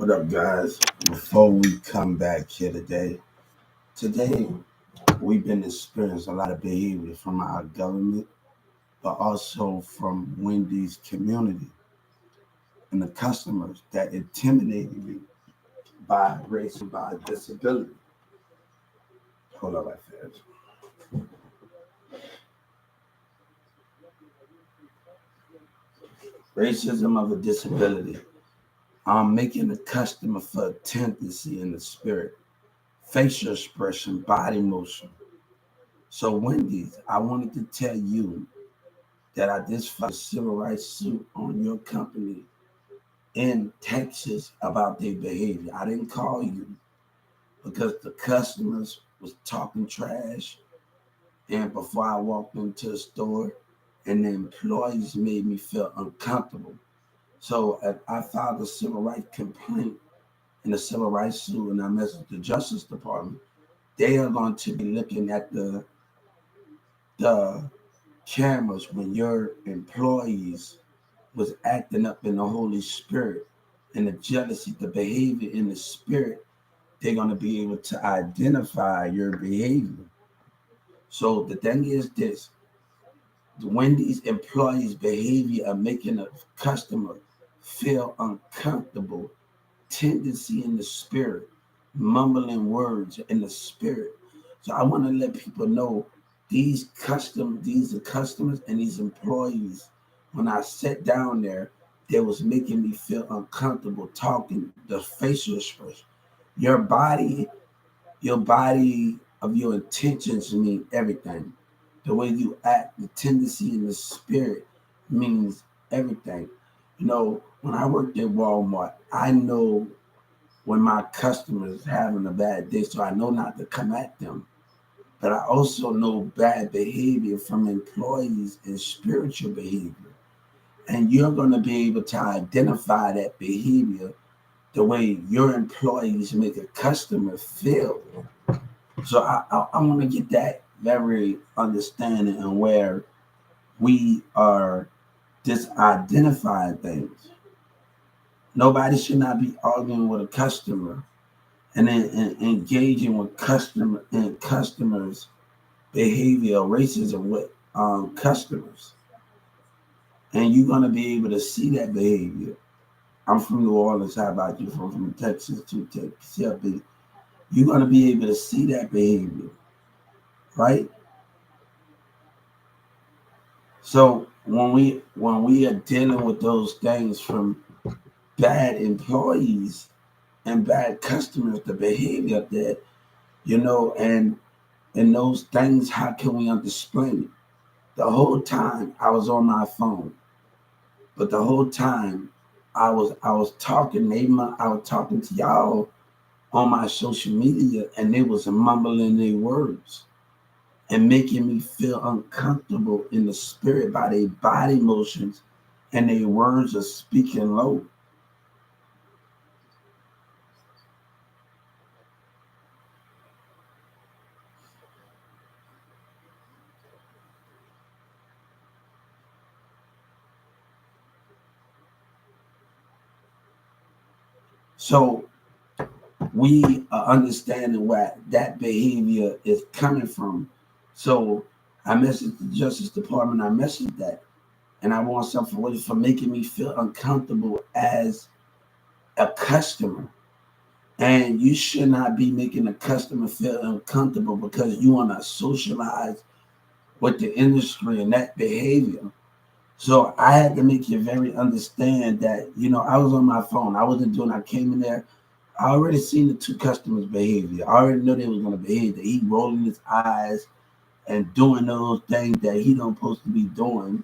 What up, guys? Before we come back here today we've been experiencing a lot of behavior from our government, but also from Wendy's community and the customers that intimidated me by race and by disability. Hold up, right there. Racism of a disability. I'm making the customer feel tendency in the spirit, facial expression, body motion. So Wendy's, I wanted to tell you that I just filed a civil rights suit on your company in Texas about their behavior. I didn't call you because the customers was talking trash, and before I walked into the store, and the employees made me feel uncomfortable. So I filed a civil rights complaint in a civil rights suit, and I messaged the Justice Department. They are going to be looking at the cameras when your employees was acting up in the Holy Spirit and the jealousy, the behavior in the spirit. They're going to be able to identify your behavior. So the thing is this: when these employees' behavior are making a customer feel uncomfortable, tendency in the spirit, mumbling words in the spirit. So I want to let people know these are customers and these employees. When I sat down there, they was making me feel uncomfortable talking, the facial expression. Your body of your intentions mean everything. The way you act, the tendency in the spirit means everything. You know, when I worked at Walmart, I know when my customers having a bad day, so I know not to come at them. But I also know bad behavior from employees and spiritual behavior. And you're going to be able to identify that behavior the way your employees make a customer feel. So I want to get that very understanding and where we are just identifying things. Nobody should not be arguing with a customer and then engaging with customers' behavior or racism with customers. And you're going to be able to see that behavior. I'm from New Orleans. How about you? From Texas to Texas. You're going to be able to see that behavior, right? So when we are dealing with those things from bad employees and bad customers, the behavior that, and those things, how can we explain it? The whole time I was on my phone, but the whole time I was talking. I was talking to y'all on my social media, and they was mumbling their words and making me feel uncomfortable in the spirit by their body motions, and their words are speaking low. So we are understanding where that behavior is coming from. So I messaged the Justice Department. I messaged that, and I want something for making me feel uncomfortable as a customer. And you should not be making a customer feel uncomfortable because you want to socialize with the industry and that behavior. So I had to make you very understand that, I was on my phone. I came in there. I already seen the two customers' behavior. I already knew they was going to behave. That he rolling his eyes and doing those things that he don't supposed to be doing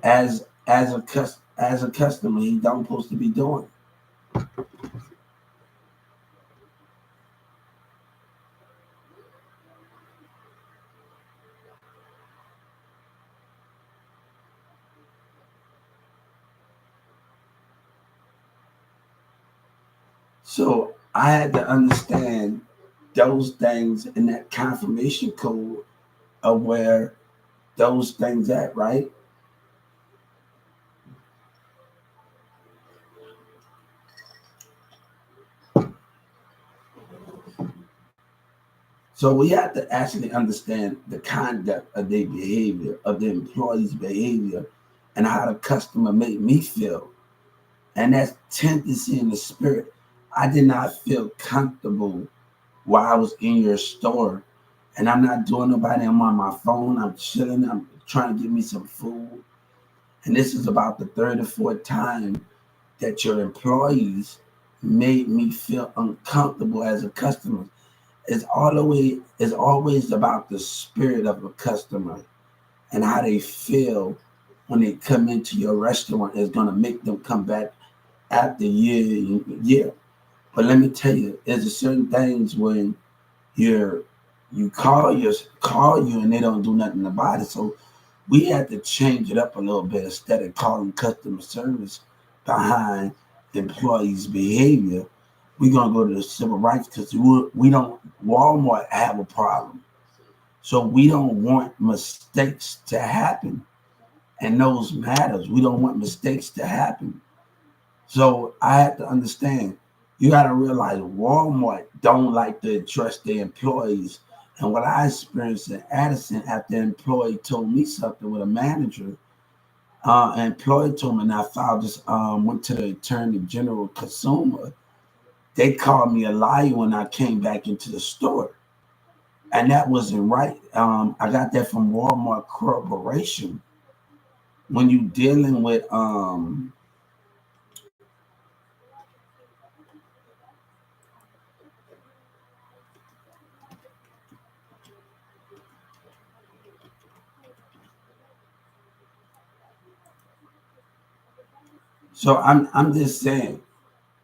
as a customer. He don't supposed to be doing. So I had to understand those things in that confirmation code of where those things at, right? So we have to actually understand the conduct of their behavior, of the employees' behavior, and how the customer made me feel. And that's tendency in the spirit. I did not feel comfortable while I was in your store. And I'm not doing nobody. I'm on my phone. I'm chilling. I'm trying to get me some food. And this is about the third or fourth time that your employees made me feel uncomfortable as a customer. It's always about the spirit of a customer and how they feel when they come into your restaurant is going to make them come back after year. But let me tell you, there's a certain things when you're call you and they don't do nothing about it. So we had to change it up a little bit instead of calling customer service behind employees' behavior. We're gonna go to the civil rights because we don't Walmart have a problem. So we don't want mistakes to happen. And those matters. We don't want mistakes to happen. So I have to understand, you got to realize Walmart don't like to address their employees. And what I experienced in Addison after an employee told me something with a manager, an employee told me, and I filed this, went to the Attorney General Consumer. They called me a liar when I came back into the store. And that wasn't right. I got that from Walmart Corporation. When you dealing with so I'm just saying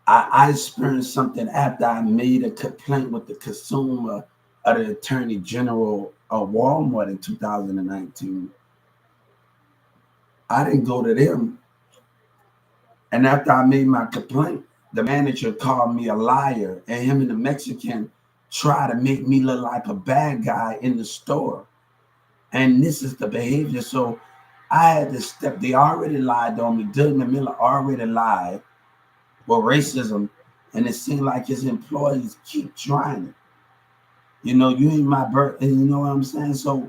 I experienced something after I made a complaint with the consumer of the Attorney General of Walmart in 2019. I didn't go to them. And after I made my complaint, the manager called me a liar, and him and the Mexican try to make me look like a bad guy in the store. And this is the behavior. So I had to step, they already lied on me. Dylan Miller already lied with racism, and it seemed like his employees keep trying it. You know, you ain't my birth, and you know what I'm saying? So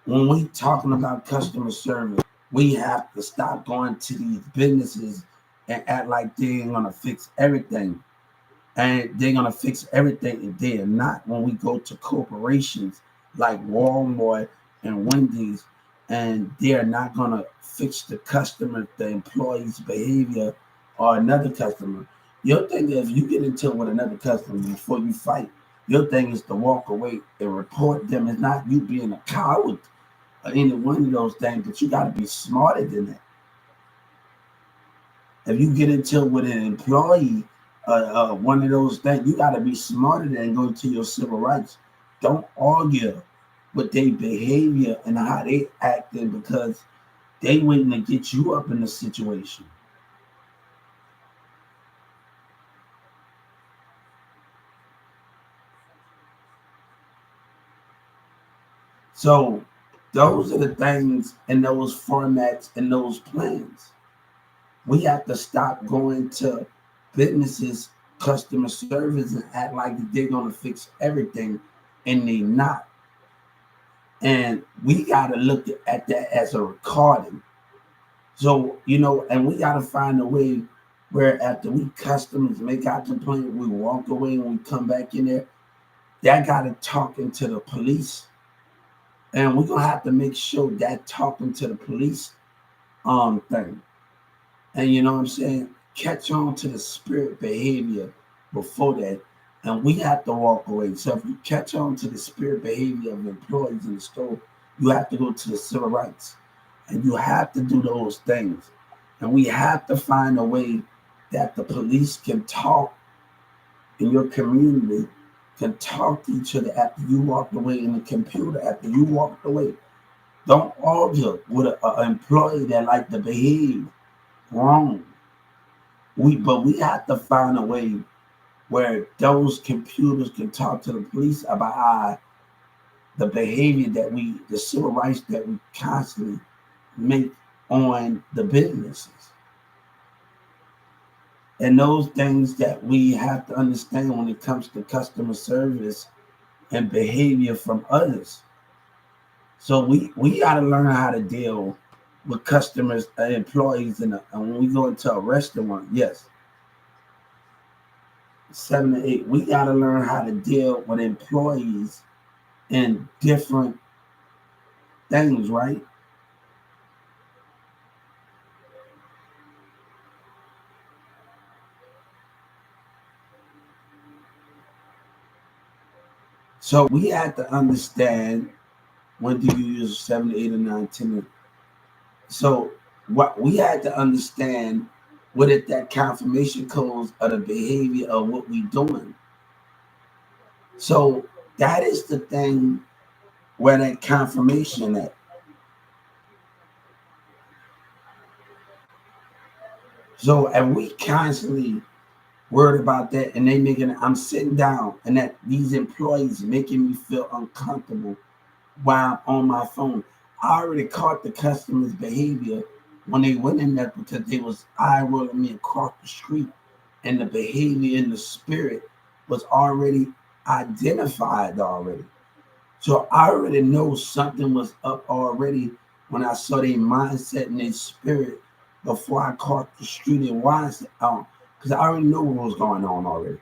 when we talking about customer service, we have to stop going to these businesses and act like they ain't gonna fix everything. And they're gonna fix everything, and they are not. When we go to corporations like Walmart and Wendy's, and they are not gonna fix the customer, the employee's behavior, or another customer. Your thing is, you get into it with another customer before you fight. Your thing is to walk away and report them. It's not you being a coward or any one of those things, but you got to be smarter than that. If you get into it with an employee, one of those things, you got to be smarter than go to your civil rights. Don't argue with their behavior and how they acting because they waiting to get you up in the situation. So those are the things in those formats and those plans. We have to stop going to businesses, customer service, and act like they're going to fix everything, and they not. And we got to look at that as a recording. So, you know, and we got to find a way where after we customers make our complaint, we walk away and we come back in there. That got to talking to the police. And we're going to have to make sure that talking to the police thing. And you know what I'm saying? Catch on to the spirit behavior before that. And we have to walk away. So if you catch on to the spirit behavior of employees in the store, you have to go to the civil rights. And you have to do those things. And we have to find a way that the police can talk in your community, can talk to each other after you walked away in the computer, after you walked away. Don't argue with an employee that like to behave wrong. But we have to find a way where those computers can talk to the police about the behavior the civil rights that we constantly make on the businesses. And those things that we have to understand when it comes to customer service and behavior from others. So we got to learn how to deal with customers and employees. And when we go into a restaurant, yes, 7 to 8, we got to learn how to deal with employees in different things, right? So we have to understand when do you use 7 to 8 or 9 10. So what we had to understand what it that confirmation codes of the behavior of what we doing. So that is the thing where that confirmation at. So and we constantly worried about that, and they making I'm sitting down and that these employees making me feel uncomfortable while I'm on my phone. I already caught the customer's behavior when they went in there because they was eye rolling me across the street, and the behavior in the spirit was already identified already. So I already know something was up already when I saw their mindset and their spirit before I caught the street and wise because I already know what was going on already.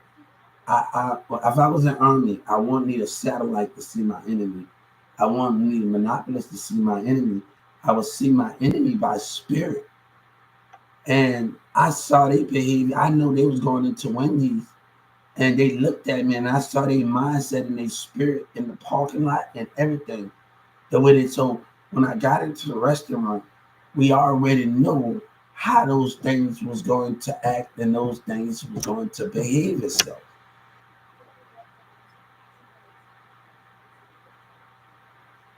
If I was an army, I wouldn't need a satellite to see my enemy. I wouldn't need a monopolist to see my enemy. I would see my enemy by spirit. And I saw their behavior. I know they was going into Wendy's, and they looked at me, and I saw their mindset and their spirit in the parking lot and everything. The way they so when I got into the restaurant, we already know how those things was going to act and those things was going to behave itself.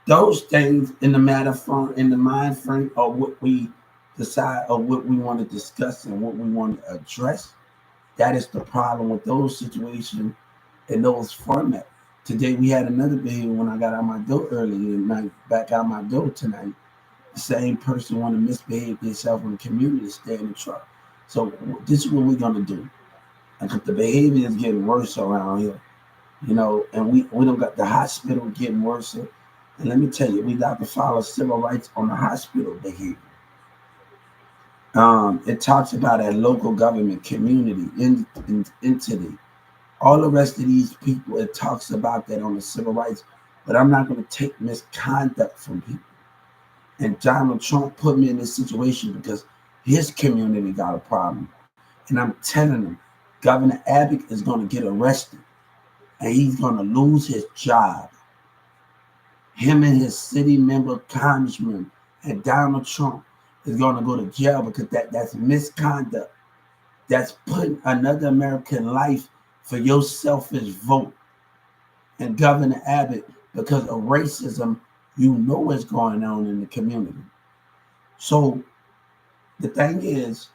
Those things in the matter frame, in the mind frame of what we decide or what we want to discuss and what we want to address. That is the problem with those situations and those formats. Today we had another behavior when I got out my door earlier tonight, back out my door tonight. The same person want to misbehave themselves in the community, stay in the truck. So this is what we're gonna do. Because the behavior is getting worse around here, and we don't got the hospital getting worse. And let me tell you, we got to follow civil rights on the hospital behavior. It talks about a local government, community, entity, all the rest of these people. It talks about that on the civil rights, but I'm not going to take misconduct from people. And Donald Trump put me in this situation because his community got a problem. And I'm telling him, Governor Abbott is going to get arrested and he's going to lose his job. Him and his city member, congressman, and Donald Trump is going to go to jail because that's misconduct. That's putting another American life for your selfish vote. And Governor Abbott, because of racism, you know what's going on in the community. So the thing is,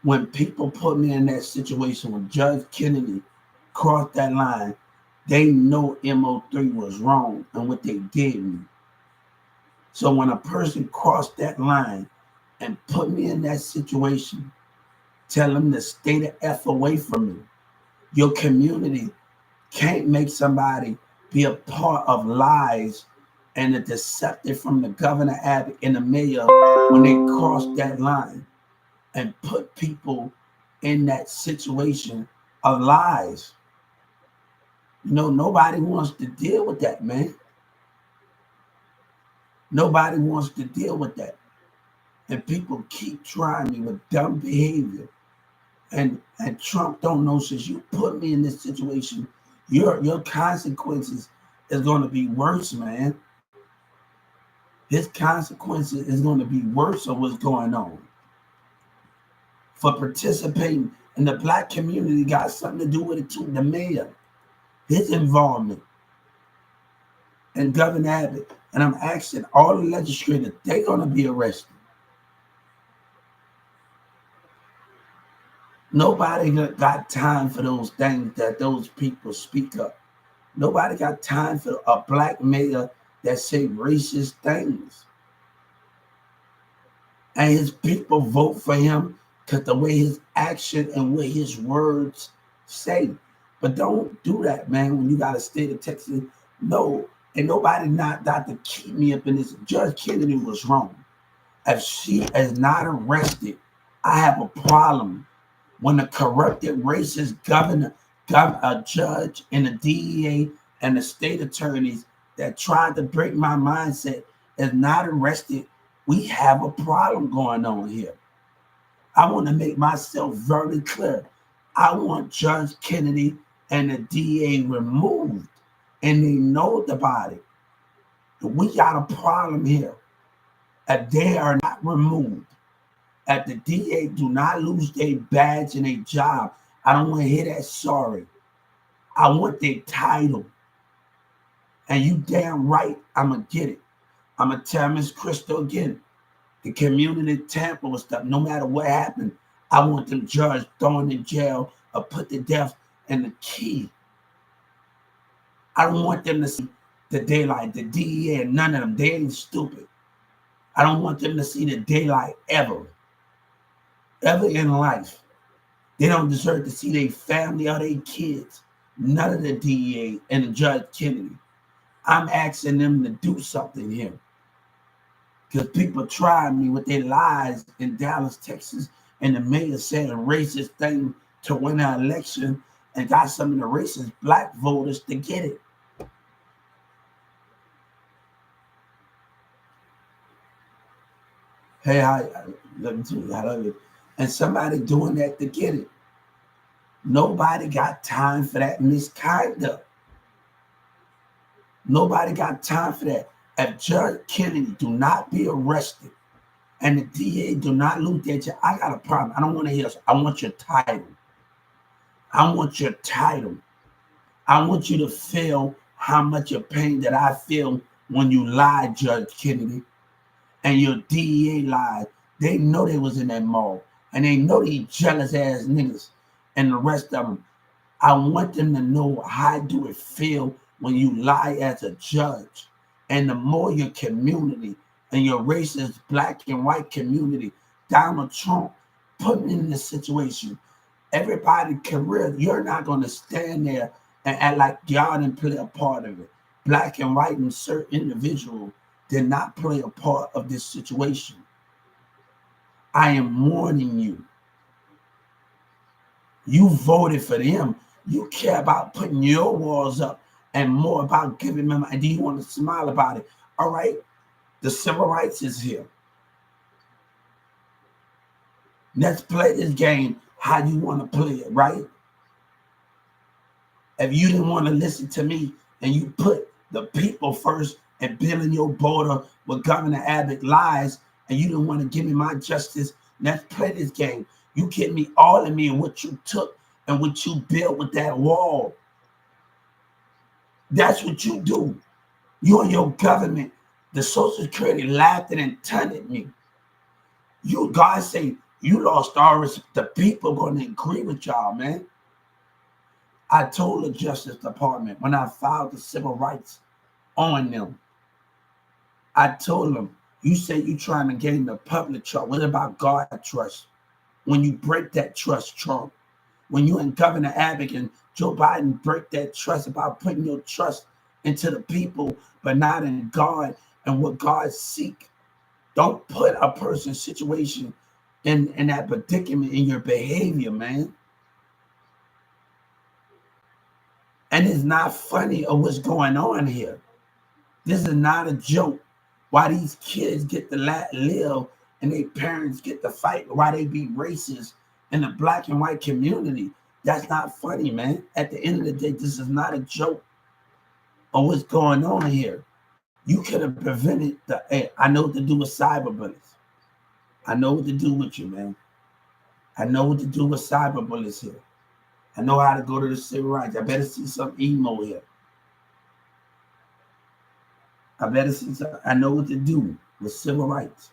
when people put me in that situation when Judge Kennedy crossed that line, they know MO3 was wrong and what they did me. So when a person crossed that line and put me in that situation, tell them to stay the F away from me. Your community can't make somebody be a part of lies and the deceptive from the Governor Abbott and the mayor when they cross that line and put people in that situation of lies. Nobody wants to deal with that, man. Nobody wants to deal with that. And people keep trying me with dumb behavior. And Trump don't know, since you put me in this situation, your consequences is going to be worse, man. His consequences is going to be worse of what's going on. For participating in the black community got something to do with it too. The mayor, his involvement, and Governor Abbott. And I'm asking all the legislators, they're going to be arrested. Nobody got time for those things that those people speak up. Nobody got time for a black mayor that say racist things. And his people vote for him because the way his action and what his words say. But don't do that, man, when you got a state of Texas No, and nobody not to keep me up in this. Judge Kennedy was wrong. If she is not arrested, I have a problem. When a corrupted racist governor, a judge, and a DEA and the state attorneys that tried to break my mindset is not arrested, we have a problem going on here. I want to make myself very clear. I want Judge Kennedy and the DA removed, and they know about it. We got a problem here. If they are not removed, if the DA do not lose their badge and their job, I don't want to hear that sorry. I want their title. And you damn right, I'm going to get it. I'm going to tell Miss Crystal again. The community Tampa was stuff. No matter what happened, I want them judge thrown in jail or put to death and the key. I don't want them to see the daylight, the DEA, and none of them. They ain't stupid. I don't want them to see the daylight ever in life. They don't deserve to see their family or their kids. None of the DEA and the Judge Kennedy. I'm asking them to do something here. Because people tried me with their lies in Dallas, Texas, and the mayor said a racist thing to win an election and got some of the racist black voters to get it. Hey, let me tell you, I love you. And somebody doing that to get it. Nobody got time for that misconduct. Nobody got time for that. If Judge Kennedy do not be arrested and the DA do not lose their job, I got a problem. I don't want to hear this. I want your title. I want your title. I want you to feel how much of pain that I feel when you lied, Judge Kennedy, and your DEA lied. They know they was in that mall, and they know these jealous ass niggas and the rest of them. I want them to know how do it feel when you lie as a judge. And the more your community and your racist black and white community, Donald Trump put me in this situation. Everybody's career, you're not going to stand there and act like y'all didn't play a part of it. Black and white and certain individuals did not play a part of this situation. I am warning you. You voted for them. You care about putting your walls up and more about giving them. And do you want to smile about it? All right. The civil rights is here. Let's play this game how you want to play it, right? If you didn't want to listen to me and you put the people first and building your border with Governor Abbott lies and you didn't want to give me my justice, let's play this game. You give me all of me and what you took and what you built with that wall. That's what you do. You and your government, the Social Security laughed and taunted me. You, God say, you lost all respect. The people going to agree with y'all, man. I told the Justice Department when I filed the civil rights on them, I told them, you say you trying to gain the public trust. What about God trust? When you break that trust, Trump, when you and Governor Abbott and Joe Biden break that trust about putting your trust into the people, but not in God and what God seek. Don't put a person's situation in that predicament in your behavior, man. And it's not funny of what's going on here. This is not a joke. Why these kids get to live and their parents get to fight, why they be racist in the black and white community. That's not funny, man. At the end of the day, this is not a joke of what's going on here. You could have prevented the. Hey, I know what to do with cyber bullets. I know what to do with you, man. I know what to do with cyber bullets here. I know how to go to the civil rights. I better see some emo here. I better see some. I know what to do with civil rights.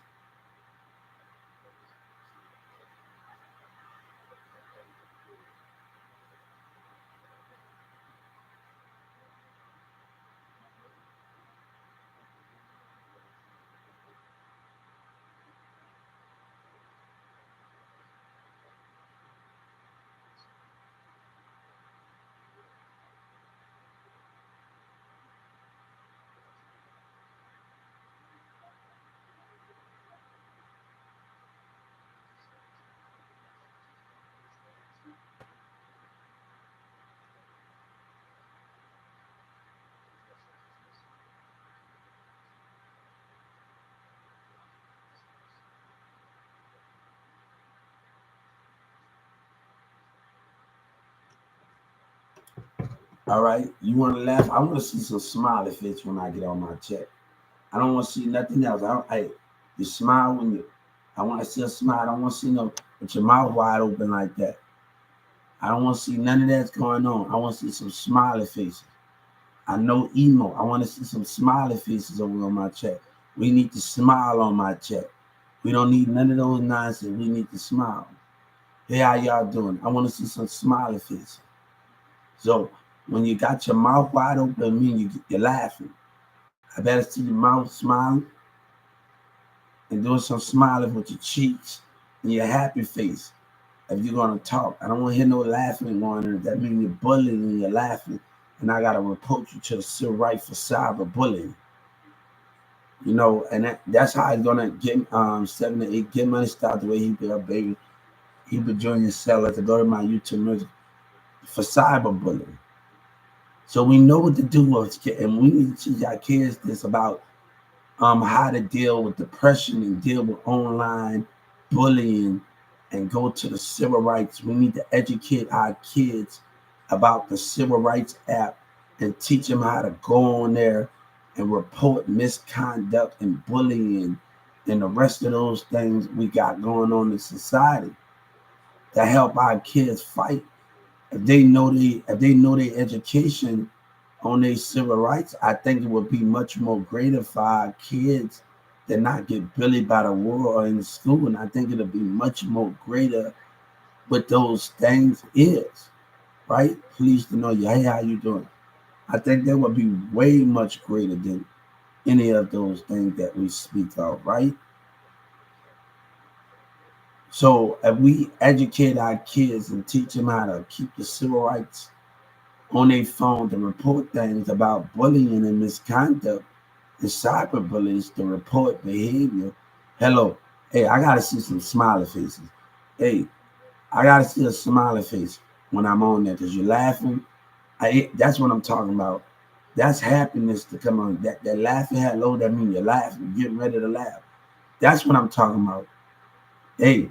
All right, you want to laugh? I want to see some smiley face when I get on my check. I don't want to see nothing else. You smile when you. I want to see a smile. I don't want to see no with your mouth wide open like that. I don't want to see none of that's going on. I want to see some smiley faces. I know emo. I want to see some smiley faces over on my check. We need to smile on my check. We don't need none of those nonsense. We need to smile. Hey, how y'all doing? I want to see some smiley faces. So when you got your mouth wide open, I mean you're laughing. I better see your mouth smiling and doing some smiling with your cheeks and your happy face. If you're gonna talk, I don't want to hear no laughing going on. That means you're bullying and you're laughing, and I gotta report you to the civil rights for cyberbullying. You know, and that's how he's gonna get 7 to 8 get money. Start the way he be a baby. He be joining seller to go to my YouTube music for cyberbullying. So we know what to do with kids, and we need to teach our kids this about how to deal with depression and deal with online bullying and go to the civil rights. We need to educate our kids about the civil rights app and teach them how to go on there and report misconduct and bullying and the rest of those things we got going on in society to help our kids fight. If they know their education on their civil rights, I think it would be much more greater for our kids to not get bullied by the world or in school. And I think it'll be much more greater what those things is, right? Pleased to know you. Hey, how you doing? I think that would be way much greater than any of those things that we speak of, right? So if we educate our kids and teach them how to keep the civil rights on their phone to report things about bullying and misconduct and cyberbullies to report behavior. Hello. Hey, I gotta see some smiley faces. Hey, I gotta see a smiley face when I'm on there because you're laughing. That's what I'm talking about. That's happiness to come on. That laughing hello, that means you're laughing, getting ready to laugh. That's what I'm talking about. Hey,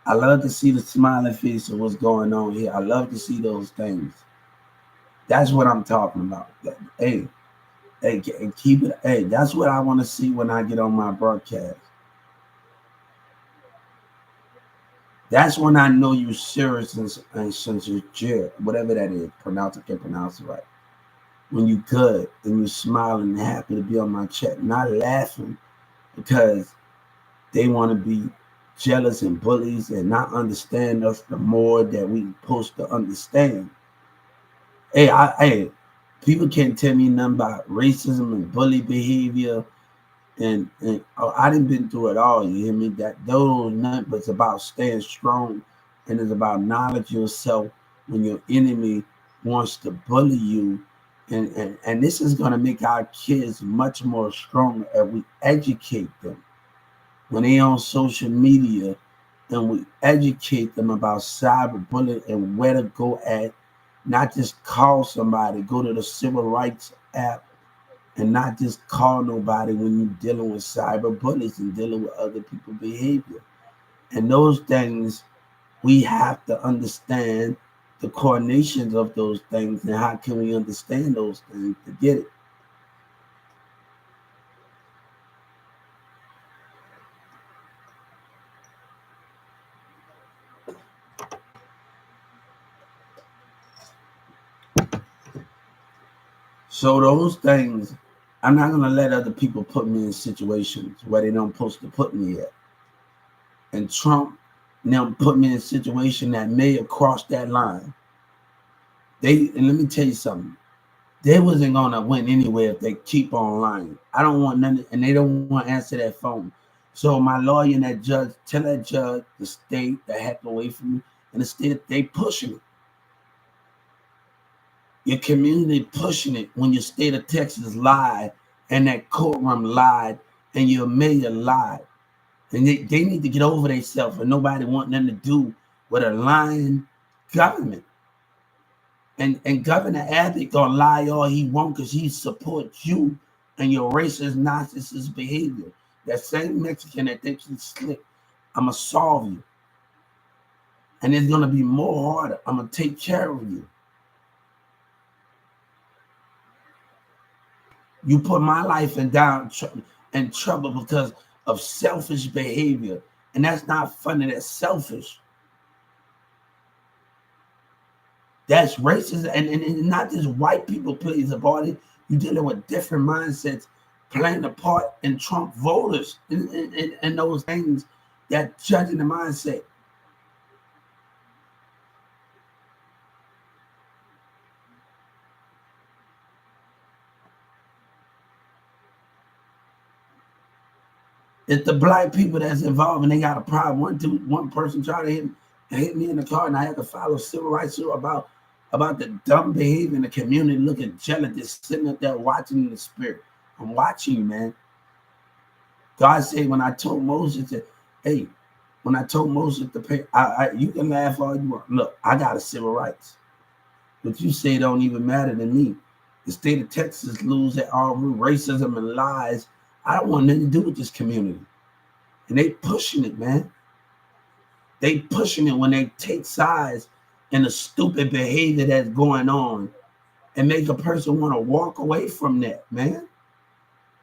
I love to see the smiling face of what's going on here. I love to see those things. That's what I'm talking about. Hey, and keep it. Hey, that's what I want to see when I get on my broadcast. That's when I know you're serious and sincere, whatever that is. I can pronounce it right. When you're good and you're smiling and happy to be on my chat, not laughing because they want to be jealous and bullies and not understand us the more that we supposed to understand. Hey, people can't tell me nothing about racism and bully behavior. And I didn't been through it all. You hear me? That those nothing, but it's about staying strong, and it's about knowledge yourself when your enemy wants to bully you, and this is going to make our kids much more stronger if we educate them when they on social media, and we educate them about cyberbullying and where to go at, not just call somebody, go to the civil rights app and not just call nobody when you're dealing with cyber bullies and dealing with other people's behavior. And those things, we have to understand the coordinations of those things and how can we understand those things to get it. So those things, I'm not going to let other people put me in situations where they don't supposed to put me at. And Trump now put me in a situation that may have crossed that line. And let me tell you something. They wasn't gonna win anyway if they keep on lying. I don't want none, and they don't want to answer that phone. So my lawyer and that judge tell that judge to stay the heck away from me, and instead they pushing it. Your community pushing it when your state of Texas lied, and that courtroom lied, and your mayor lied, and they need to get over themselves, and nobody want nothing to do with a lying government. And Governor Abbott gonna lie all he want because he supports you and your racist, narcissist behavior. That same Mexican that thinks he's slick, I'm gonna solve you. And it's gonna be more harder. I'm gonna take care of you. You put my life in trouble because of selfish behavior. And that's not funny. That's selfish. That's racist. And not just white people plays a part. You're dealing with different mindsets playing a part in Trump voters and those things that judging the mindset. It's the black people that's involved and they got a problem. One person tried to hit me in the car and I had to file a civil rights suit about the dumb behavior in the community, looking jealous, just sitting up there watching in the spirit. I'm watching you, man. God said when I told Moses to pay, you can laugh all you want. Look, I got a civil rights. What you say don't even matter to me. The state of Texas lose at all racism and lies. I don't want nothing to do with this community. And they pushing it, man. They pushing it when they take sides in the stupid behavior that's going on and make a person want to walk away from that, man.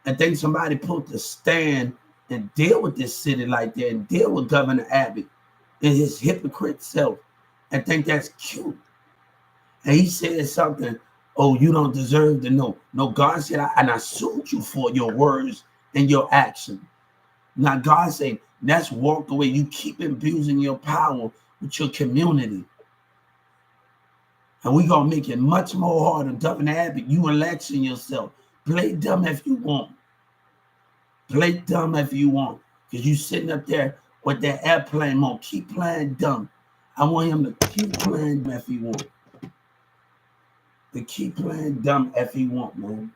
I think somebody put the stand and deal with this city like that and deal with Governor Abbott and his hypocrite self. I think that's cute. And he said something, oh, you don't deserve to know. No, God said, I sued you for your words and your action. Now, God said, let's walk away. You keep abusing your power with your community. And we're going to make it much more harder. Governor Abbott, you election yourself. Play dumb if you want. Play dumb if you want. Because you sitting up there with that airplane mode. Keep playing dumb. I want him to keep playing dumb if he want. To keep playing dumb if he want, man.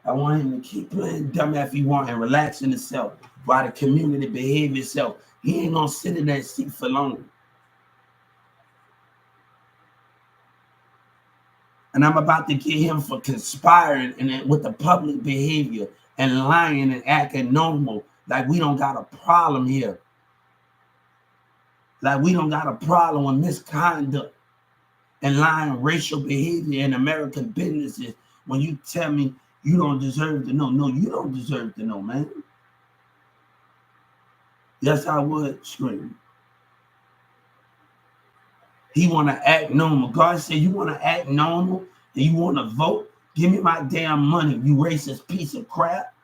I want him to keep playing dumb if he want and relaxing himself while the community behave itself. He ain't gonna sit in that seat for long. And I'm about to get him for conspiring and with the public behavior and lying and acting normal. Like we don't got a problem here. Like we don't got a problem with misconduct and lying racial behavior in American businesses when you tell me you don't deserve to know. No, you don't deserve to know, man. Yes, I would scream. He want to act normal. God said, you want to act normal and you want to vote? Give me my damn money, you racist piece of crap.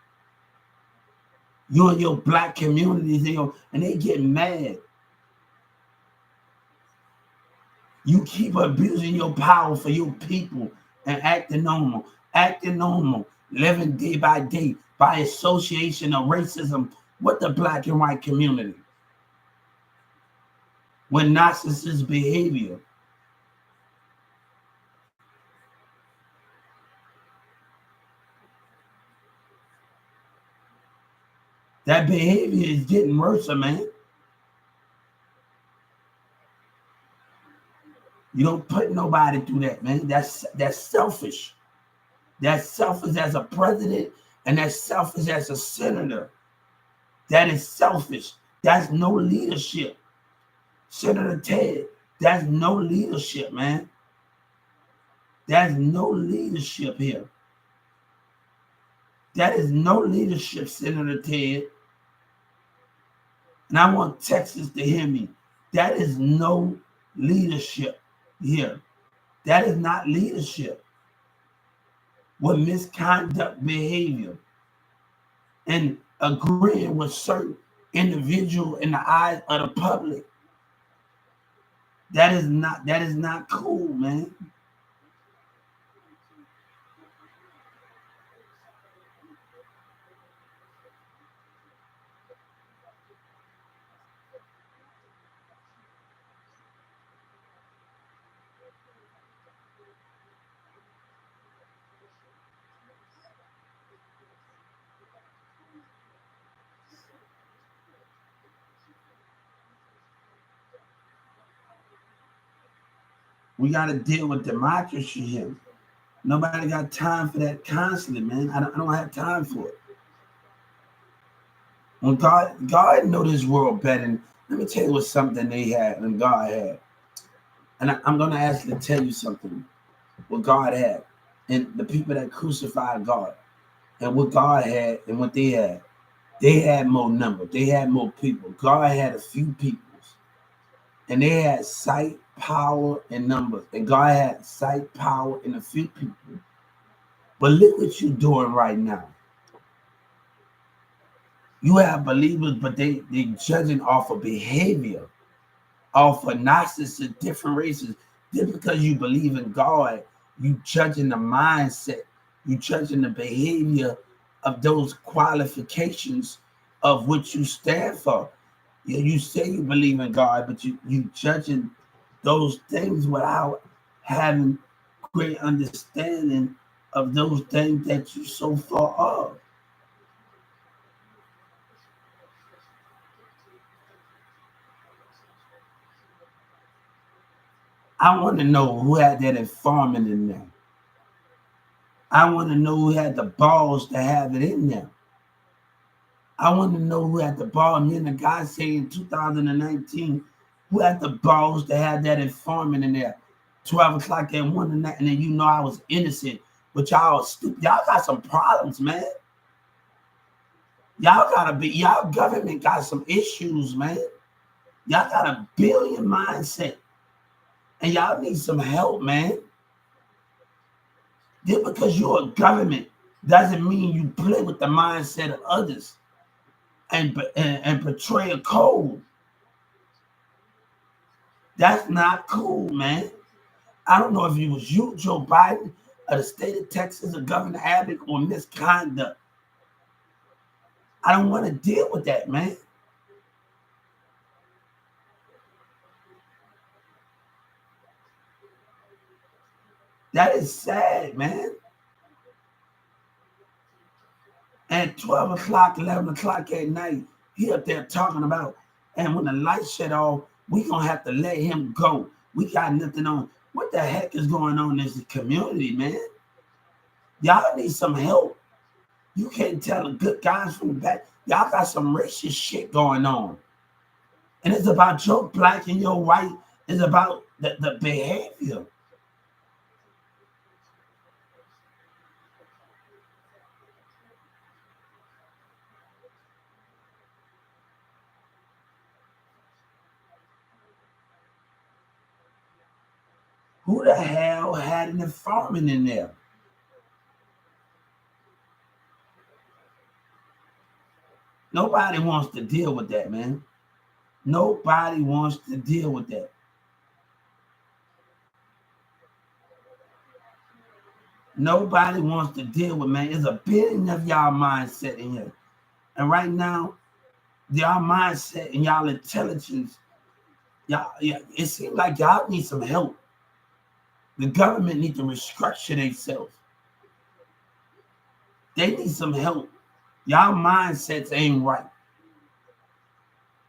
You and your black communities, and they get mad. You keep abusing your power for your people and acting normal. Acting normal. Living day by day by association of racism with the black and white community. With narcissist behavior. That behavior is getting worse, man. You don't put nobody through that, man. That's selfish. That's selfish as a president, and that's selfish as a senator. That is selfish. That's no leadership. Senator Ted, that's no leadership, man. There's no leadership here. That is no leadership, Senator Ted. And I want Texas to hear me. That is no leadership here. That is not leadership. With misconduct behavior and agreeing with certain individuals in the eyes of the public. That is not cool, man. We got to deal with democracy here. Nobody got time for that constantly, man. I don't have time for it. When God know this world better. Let me tell you what something they had and God had. And I'm going to actually tell you something. What God had, and the people that crucified God, and what God had, and what they had more number. They had more people. God had a few peoples, and they had sight, power, and numbers. And God had sight, power, and a few people. But look what you're doing right now. You have believers, but they judging off of behavior, off of narcissists, different races. Just because you believe in God, you judging the mindset, you judging the behavior of those qualifications of what you stand for. You say you believe in God, but you judging those things without having great understanding of those things that you so far of. I want to know who had that informant in there. I want to know who had the balls to have it in there. I want to know who had the ball. Me and the guy say in 2019, who had the balls to have that informant in there. 12 o'clock at 1 in that, and then you know I was innocent. But y'all stupid. Y'all got some problems, man. Y'all government got some issues, man. Y'all got a billion mindset. And y'all need some help, man. Just because you're a government doesn't mean you play with the mindset of others and portray a code. That's not cool, man. I don't know if it was you, Joe Biden, or the state of Texas, or Governor Abbott, or misconduct. I don't want to deal with that, man. That is sad, man. At 12 o'clock, 11 o'clock at night, he up there talking about, and when the lights shut off, we going to have to let him go. We got nothing on. What the heck is going on in this community, man? Y'all need some help. You can't tell the good guys from the back. Y'all got some racist shit going on. And it's about your black and your white. It's about the behavior. Who the hell had an informant in there? Nobody wants to deal with that, man. Nobody wants to deal with that. Nobody wants to deal with, man. There's a billion of y'all mindset in here. And right now, y'all mindset and y'all intelligence, it seems like y'all need some help. The government need to restructure themselves. They need some help. Y'all mindsets ain't right.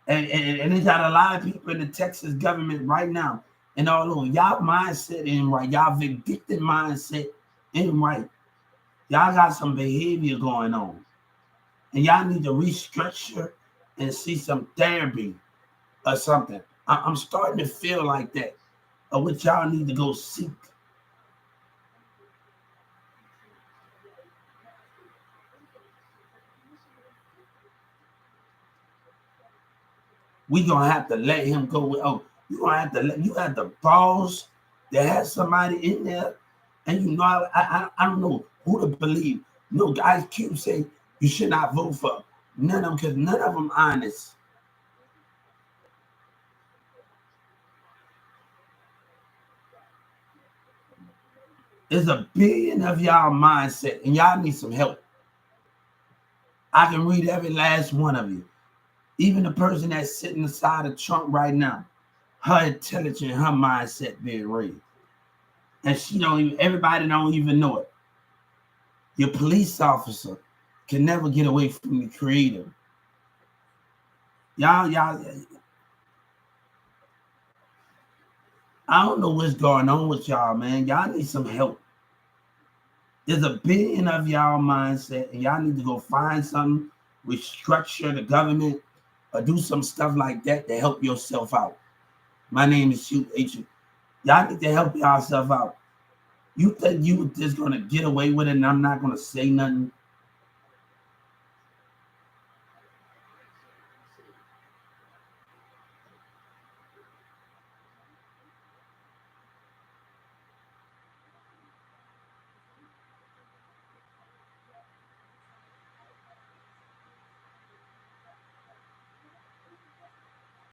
And they got a lot of people in the Texas government right now and all over. Y'all mindset ain't right. Y'all vindictive mindset ain't right. Y'all got some behavior going on. And y'all need to restructure and see some therapy or something. I'm starting to feel like that. Of what y'all need to go seek. We gonna have to let him go. Oh, you gonna have to you have the balls to have somebody in there, and you know I don't know who to believe. No, guys keep saying you should not vote for none of them because none of them honest. There's a billion of y'all mindset, and y'all need some help. I can read every last one of you. Even the person that's sitting beside of Trump right now, her intelligence, her mindset being raised. And she don't even, everybody don't even know it. Your police officer can never get away from the creator. Y'all, I don't know what's going on with y'all, man. Y'all need some help. There's a billion of y'all mindset, and y'all need to go find something, restructure the government, or do some stuff like that to help yourself out. My name is Shoot H. Y'all need to help yourself out. You think you were just gonna get away with it and I'm not gonna say nothing?